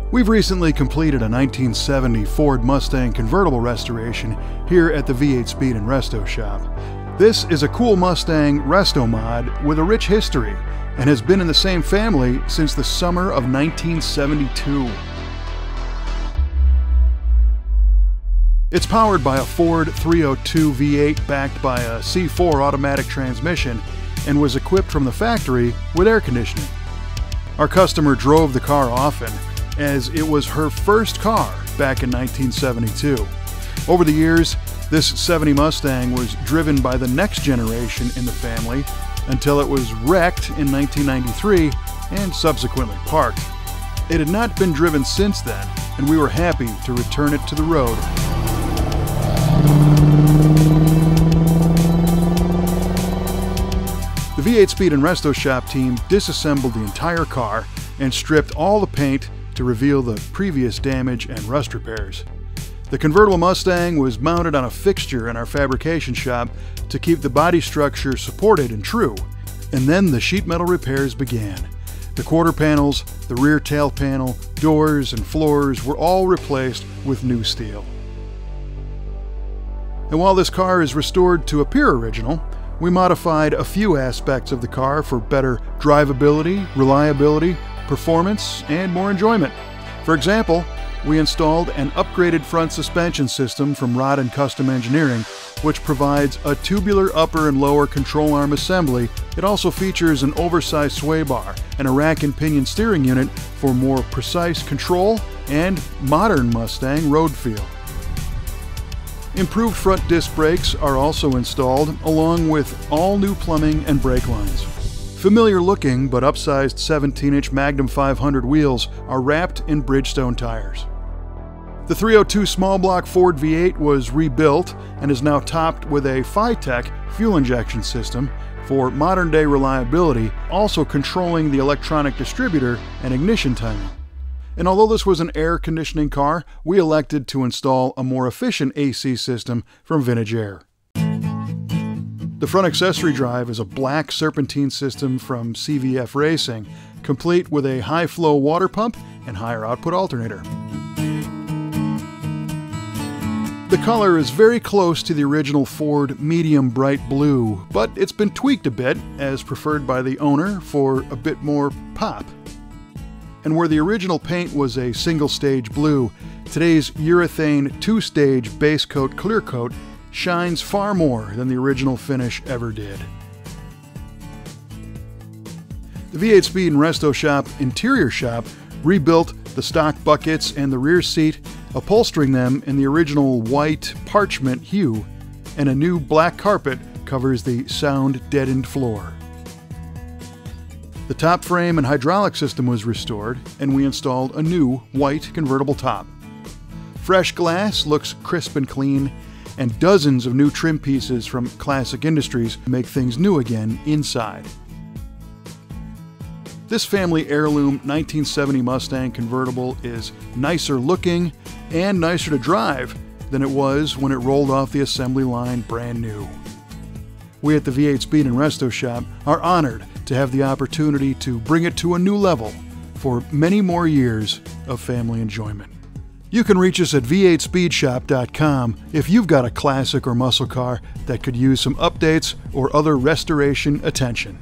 We've recently completed a 1970 Ford Mustang Convertible restoration here at the V8 Speed and Resto shop. This is a cool Mustang Restomod with a rich history and has been in the same family since the summer of 1972. It's powered by a Ford 302 V8 backed by a C4 automatic transmission and was equipped from the factory with air conditioning. Our customer drove the car often, as it was her first car back in 1972. Over the years, this '70 Mustang was driven by the next generation in the family until it was wrecked in 1993 and subsequently parked. It had not been driven since then, and we were happy to return it to the road. The V8 Speed and Resto shop team disassembled the entire car and stripped all the paint to reveal the previous damage and rust repairs. The convertible Mustang was mounted on a fixture in our fabrication shop to keep the body structure supported and true, and then the sheet metal repairs began. The quarter panels, the rear tail panel, doors, and floors were all replaced with new steel. And while this car is restored to appear original, we modified a few aspects of the car for better drivability, reliability, performance, and more enjoyment. For example, we installed an upgraded front suspension system from Rod & Custom Engineering, which provides a tubular upper and lower control arm assembly. It also features an oversized sway bar and a rack and pinion steering unit for more precise control and modern Mustang road feel. Improved front disc brakes are also installed, along with all new plumbing and brake lines. Familiar looking but upsized 17-inch Magnum 500 wheels are wrapped in Bridgestone tires. The 302 small block Ford V8 was rebuilt and is now topped with a Phi-Tech fuel injection system for modern-day reliability, also controlling the electronic distributor and ignition timing. And although this was an air conditioning car, we elected to install a more efficient AC system from Vintage Air. The front accessory drive is a black serpentine system from CVF Racing, complete with a high-flow water pump and higher output alternator. The color is very close to the original Ford medium bright blue, but it's been tweaked a bit, as preferred by the owner, for a bit more pop. And where the original paint was a single-stage blue, today's urethane two-stage base coat clear coat shines far more than the original finish ever did. The V8 Speed and Resto shop interior shop rebuilt the stock buckets and the rear seat, upholstering them in the original white parchment hue, and a new black carpet covers the sound-deadened floor. The top frame and hydraulic system was restored, and we installed a new white convertible top. Fresh glass looks crisp and clean, and dozens of new trim pieces from Classic Industries make things new again inside. This family heirloom 1970 Mustang convertible is nicer looking and nicer to drive than it was when it rolled off the assembly line brand new. We at the V8 Speed and Resto shop are honored to have the opportunity to bring it to a new level for many more years of family enjoyment. You can reach us at v8speedshop.com if you've got a classic or muscle car that could use some updates or other restoration attention.